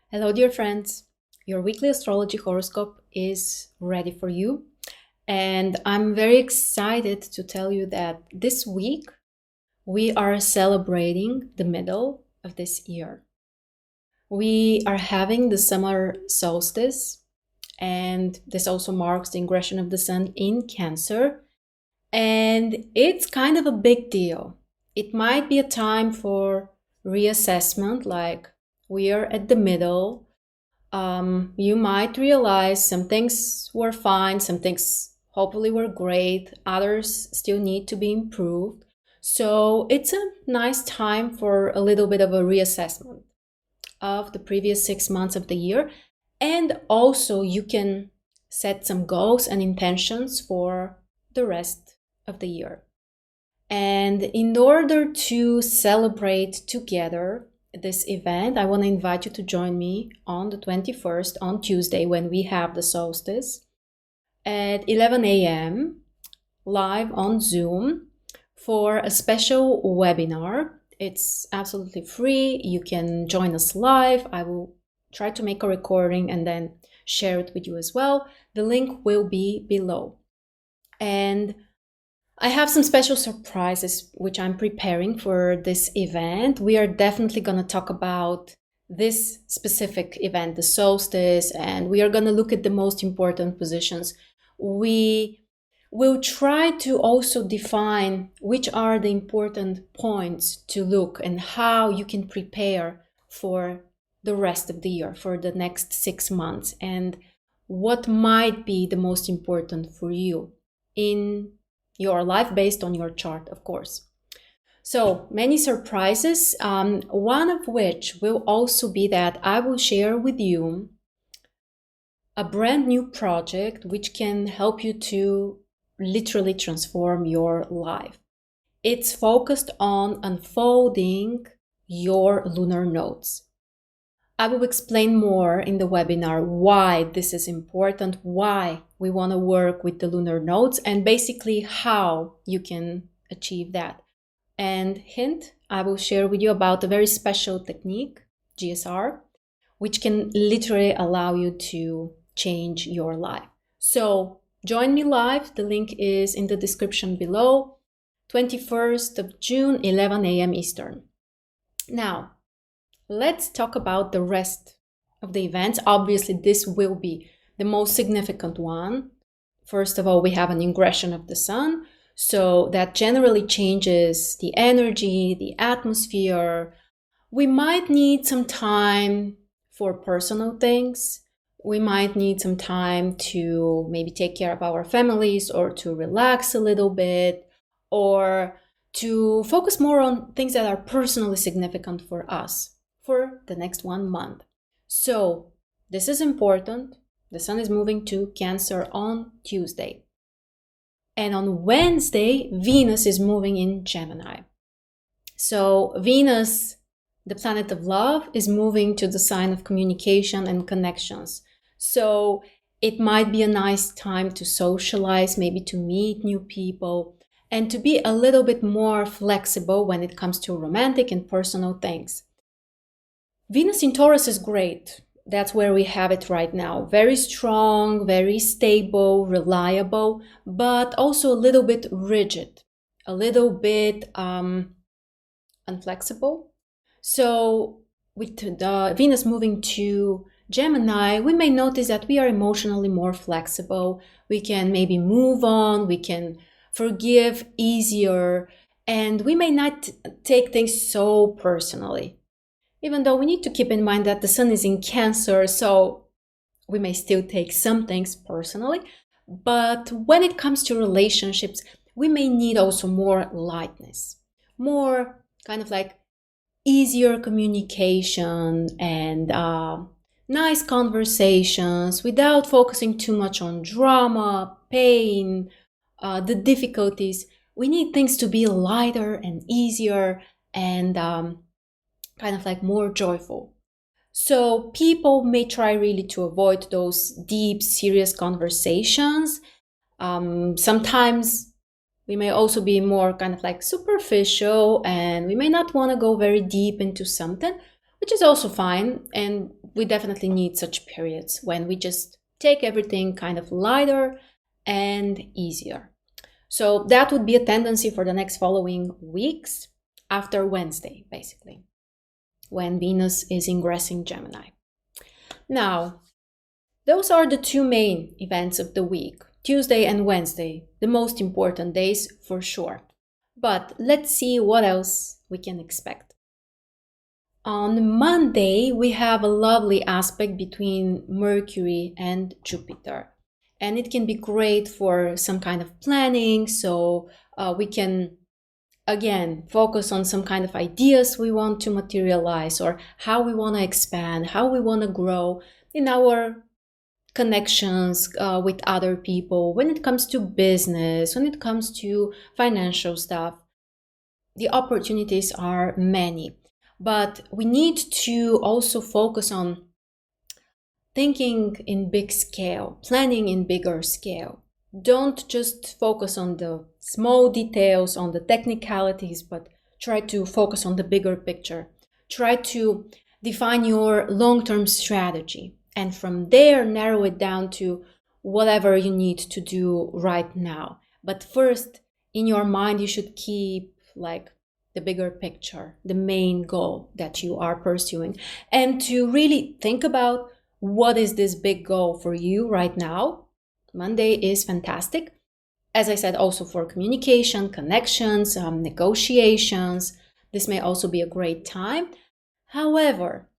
Hello, dear friends. Your weekly astrology horoscope is ready for you. And I'm very excited to tell you that this week we are celebrating the middle of this year. We are having the summer solstice, and this also marks the ingression of the sun in Cancer. And it's kind of a big deal. It might be a time for reassessment, like we are at the middle. You might realize some things were fine, some things hopefully were great, others still need to be improved. So it's a nice time for a little bit of a reassessment of the previous 6 months of the year. And also, you can set some goals and intentions for the rest of the year. And in order to celebrate together this event, I want to invite you to join me on the 21st, on Tuesday, when we have the solstice at 11 a.m. live on Zoom for a special webinar. It's absolutely free. You can join us live. I will try to make a recording and then share it with you as well. The link will be below. And I have some special surprises which I'm preparing for this event. We are definitely going to talk about this specific event, the solstice, and we are going to look at the most important positions. We will try to also define which are the important points to look and how you can prepare for the rest of the year, for the next 6 months, and what might be the most important for you in your life based on your chart, of course. So many surprises, one of which will also be that I will share with you a brand new project which can help you to literally transform your life. It's focused on unfolding your lunar nodes. I will explain more in the webinar why this is important, why we want to work with the lunar nodes, and basically how you can achieve that. And hint, I will share with you about a very special technique, GSR, which can literally allow you to change your life. So join me live. The link is in the description below. 21st of June, 11 a.m. Eastern. Now, let's talk about the rest of the events. Obviously, this will be the most significant one. First of all, we have an ingression of the sun. So that generally changes the energy, the atmosphere. We might need some time for personal things. We might need some time to maybe take care of our families or to relax a little bit or to focus more on things that are personally significant for us for the next 1 month. So this is important. The sun is moving to Cancer on Tuesday. And on Wednesday, Venus is moving in Gemini. So Venus, the planet of love, is moving to the sign of communication and connections. So it might be a nice time to socialize, maybe to meet new people, and to be a little bit more flexible when it comes to romantic and personal things. Venus in Taurus is great. That's where we have it right now. Very strong, very stable, reliable, but also a little bit rigid, a little bit unflexible. So with the Venus moving to Gemini, we may notice that we are emotionally more flexible. We can maybe move on, we can forgive easier, and we may not take things so personally. Even though we need to keep in mind that the sun is in Cancer, so we may still take some things personally. But when it comes to relationships, we may need also more lightness, more kind of like easier communication and nice conversations without focusing too much on drama, pain, the difficulties. We need things to be lighter and easier and kind of like more joyful. So people may try really to avoid those deep, serious conversations. Sometimes we may also be more kind of like superficial and we may not want to go very deep into something, which is also fine. And we definitely need such periods when we just take everything kind of lighter and easier. So that would be a tendency for the next following weeks after Wednesday, basically, when Venus is ingressing Gemini. Now, those are the two main events of the week, Tuesday and Wednesday, the most important days for sure. But let's see what else we can expect. On Monday, we have a lovely aspect between Mercury and Jupiter. And it can be great for some kind of planning, so we can, again, focus on some kind of ideas we want to materialize or how we want to expand, how we want to grow in our connections with other people, when it comes to business, when it comes to financial stuff. The opportunities are many, but we need to also focus on thinking in big scale, planning in bigger scale. Don't just focus on the small details, on the technicalities, but try to focus on the bigger picture. Try to define your long-term strategy, and from there narrow it down to whatever you need to do right now. But first, in your mind, you should keep like the bigger picture, the main goal that you are pursuing, and to really think about what is this big goal for you right now. Monday is fantastic. As I said, also for communication, connections, negotiations. This may also be a great time. However,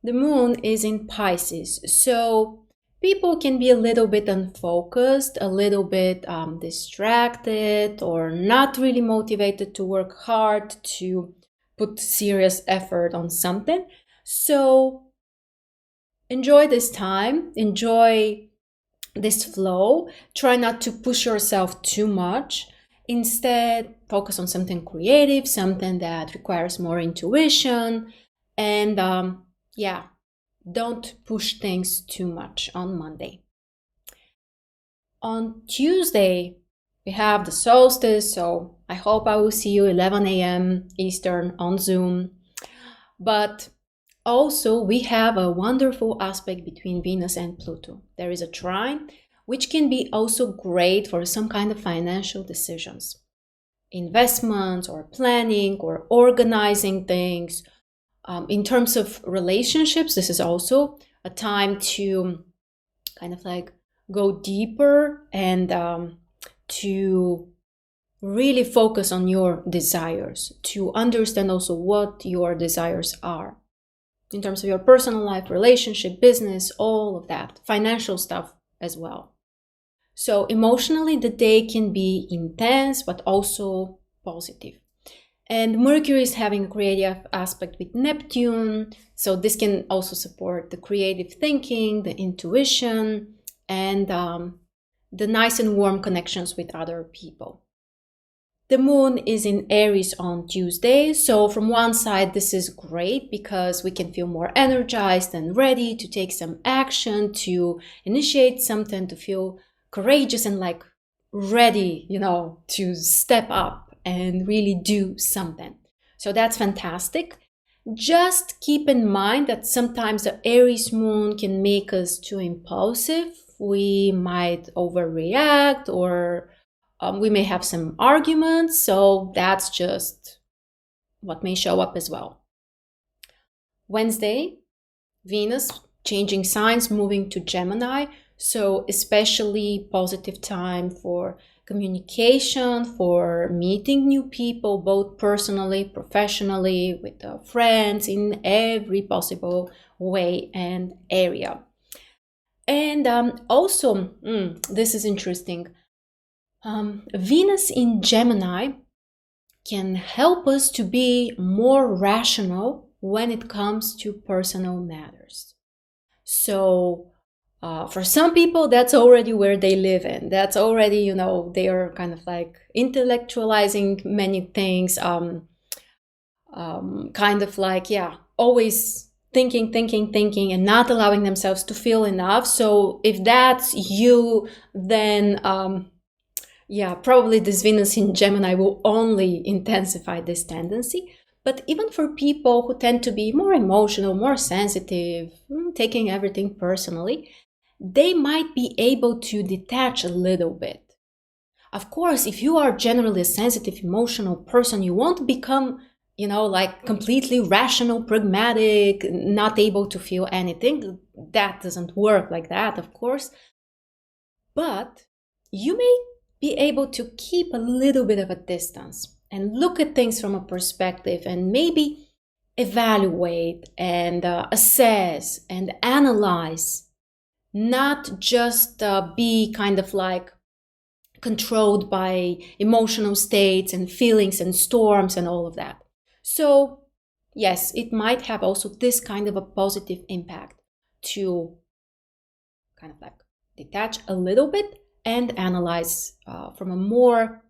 the moon is in Pisces, so people can be a little bit unfocused, a little bit distracted, or not really motivated to work hard, to put serious effort on something. So enjoy this time, enjoy this flow. Try not to push yourself too much. Instead, focus on something creative, something that requires more intuition, and don't push things too much on Monday. On Tuesday, we have the solstice, so I hope I will see you 11 a.m. Eastern on Zoom. But also, we have a wonderful aspect between Venus and Pluto. There is a trine, which can be also great for some kind of financial decisions, investments or planning or organizing things. In terms of relationships, this is also a time to kind of like go deeper and to really focus on your desires, to understand also what your desires are in terms of your personal life, relationship, business, all of that, financial stuff as well. So emotionally, the day can be intense, but also positive. And Mercury is having a creative aspect with Neptune, so this can also support the creative thinking, the intuition, and the nice and warm connections with other people. The moon is in Aries on Tuesday, so from one side this is great because we can feel more energized and ready to take some action, to initiate something, to feel courageous and like ready, to step up and really do something. So that's fantastic. Just keep in mind that sometimes the Aries moon can make us too impulsive. We might overreact or we may have some arguments, so that's just what may show up as well. Wednesday, Venus changing signs, moving to Gemini, so especially positive time for communication, for meeting new people, both personally, professionally, with friends, in every possible way and area. And also, this is interesting, Venus in Gemini can help us to be more rational when it comes to personal matters. So for some people, that's already where they live in. That's already, they are kind of like intellectualizing many things, kind of like, always thinking, and not allowing themselves to feel enough. So if that's you, then probably this Venus in Gemini will only intensify this tendency. But even for people who tend to be more emotional, more sensitive, taking everything personally, they might be able to detach a little bit. Of course, if you are generally a sensitive, emotional person, you won't become, like completely rational, pragmatic, not able to feel anything. That doesn't work like that, of course. But you may be able to keep a little bit of a distance and look at things from a perspective and maybe evaluate and assess and analyze, not just be kind of like controlled by emotional states and feelings and storms and all of that. So yes, it might have also this kind of a positive impact to kind of like detach a little bit and analyze from a more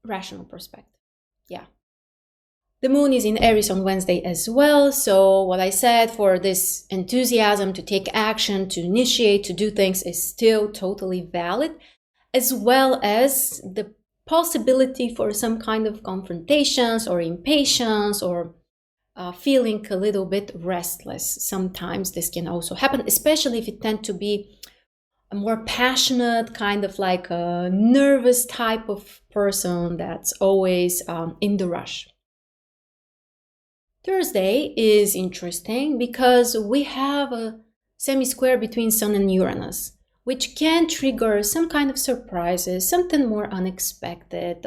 rational perspective. Yeah. The moon is in Aries on Wednesday as well. So what I said, for this enthusiasm to take action, to initiate, to do things is still totally valid, as well as the possibility for some kind of confrontations or impatience or feeling a little bit restless. Sometimes this can also happen, especially if it tends to be a more passionate, kind of like a nervous type of person that's always in the rush. Thursday is interesting because we have a semi-square between Sun and Uranus, which can trigger some kind of surprises, something more unexpected,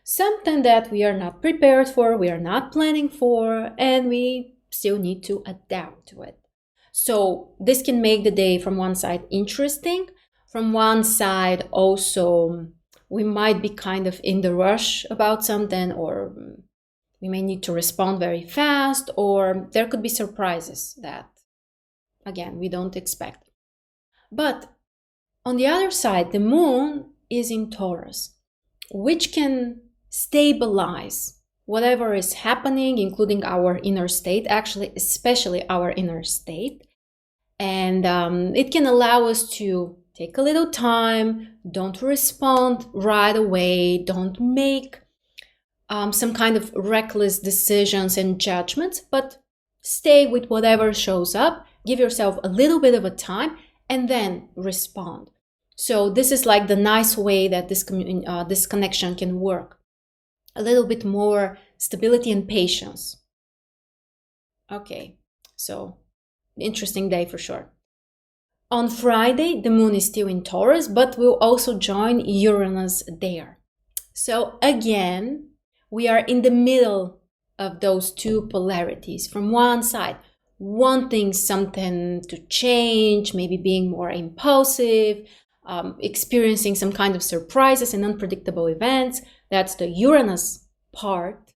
something that we are not prepared for, we are not planning for, and we still need to adapt to it. So this can make the day from one side interesting, from one side also we might be kind of in the rush about something, or we may need to respond very fast, or there could be surprises that, again, we don't expect. But on the other side, the moon is in Taurus, which can stabilize whatever is happening, including our inner state, actually, especially our inner state. And it can allow us to take a little time, don't respond right away, don't make some kind of reckless decisions and judgments, but stay with whatever shows up, give yourself a little bit of a time, and then respond. So this is like the nice way that this connection can work. A little bit more stability and patience. Okay, so interesting day for sure. On Friday, the moon is still in Taurus, but will also join Uranus there. So again, we are in the middle of those two polarities. From one side, wanting something to change, maybe being more impulsive, experiencing some kind of surprises and unpredictable events. That's the Uranus part.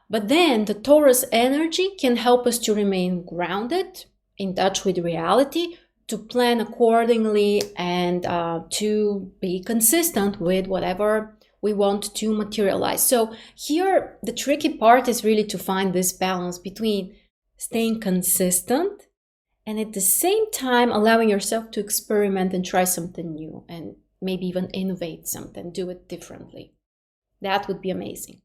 But then the Taurus energy can help us to remain grounded, in touch with reality, to plan accordingly, and to be consistent with whatever we want to materialize. So here, the tricky part is really to find this balance between staying consistent and at the same time allowing yourself to experiment and try something new, and maybe even innovate something, do it differently. That would be amazing.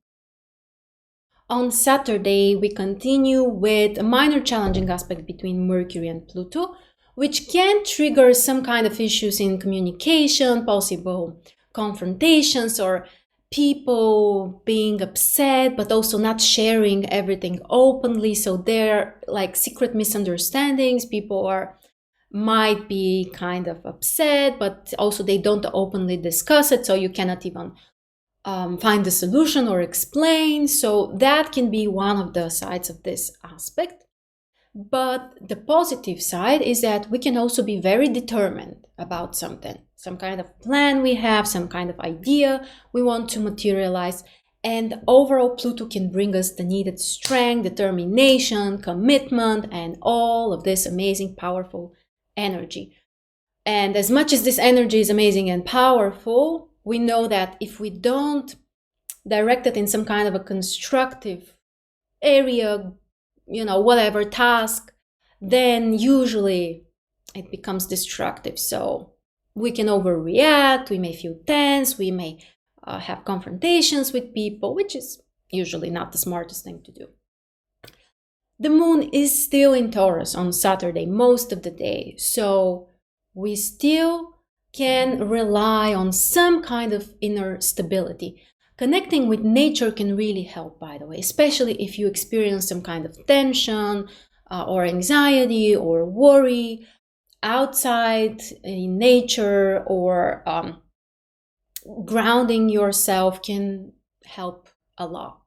On Saturday, we continue with a minor challenging aspect between Mercury and Pluto, which can trigger some kind of issues in communication, possible confrontations, or people being upset, but also not sharing everything openly. So there are like secret misunderstandings. People might be kind of upset, but also they don't openly discuss it. So you cannot even find the solution or explain. So that can be one of the sides of this aspect. But the positive side is that we can also be very determined about something, some kind of plan we have, some kind of idea we want to materialize. And overall, Pluto can bring us the needed strength, determination, commitment, and all of this amazing, powerful energy. And as much as this energy is amazing and powerful, we know that if we don't direct it in some kind of a constructive area, whatever task, then usually it becomes destructive. So we can overreact, we may feel tense, we may have confrontations with people, which is usually not the smartest thing to do. The moon is still in Taurus on Saturday most of the day, so we still can rely on some kind of inner stability. Connecting with nature can really help, by the way, especially if you experience some kind of tension or anxiety or worry. Outside in nature or grounding yourself can help a lot.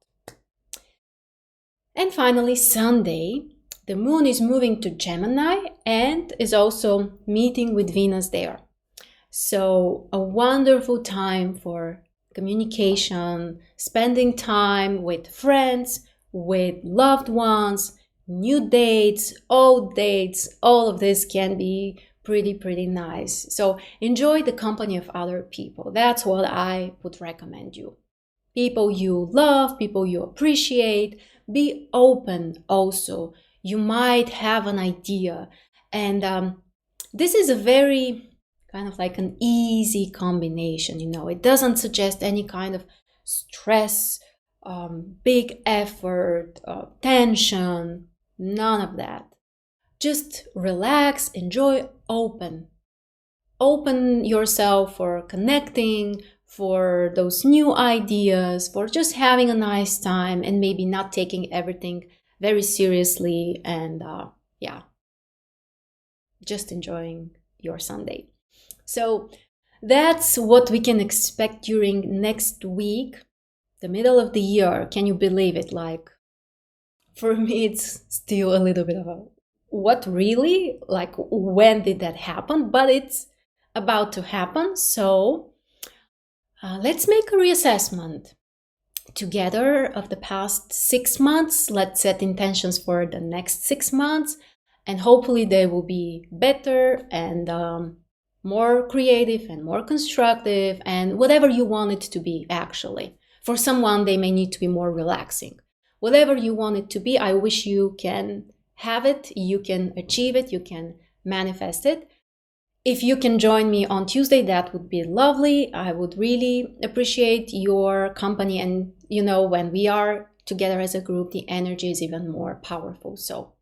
And finally, Sunday, the moon is moving to Gemini and is also meeting with Venus there. So a wonderful time for communication, spending time with friends, with loved ones, new dates, old dates, all of this can be pretty nice. So enjoy the company of other people. That's what I would recommend you. People you love, people you appreciate. Be open also. You might have an idea. And this is a very kind of like an easy combination, you know. It doesn't suggest any kind of stress, big effort, tension, none of that. Just relax, enjoy, open yourself for connecting, for those new ideas, for just having a nice time and maybe not taking everything very seriously and just enjoying your Sunday. So that's what we can expect during next week, the middle of the year. Can you believe it? Like, for me, it's still a little bit of a what really? Like, when did that happen? But it's about to happen. So let's make a reassessment together of the past 6 months. Let's set intentions for the next 6 months, and hopefully they will be better and more creative and more constructive and whatever you want it to be, actually. For someone, they may need to be more relaxing. Whatever you want it to be, I wish you can have it, you can achieve it, you can manifest it. If you can join me on Tuesday, that would be lovely. I would really appreciate your company. And you know, when we are together as a group, the energy is even more powerful. So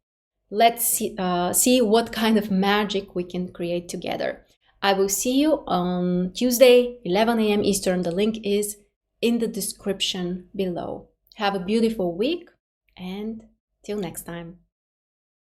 let's see what kind of magic we can create together. I will see you on Tuesday, 11 a.m. Eastern. The link is in the description below. Have a beautiful week and till next time.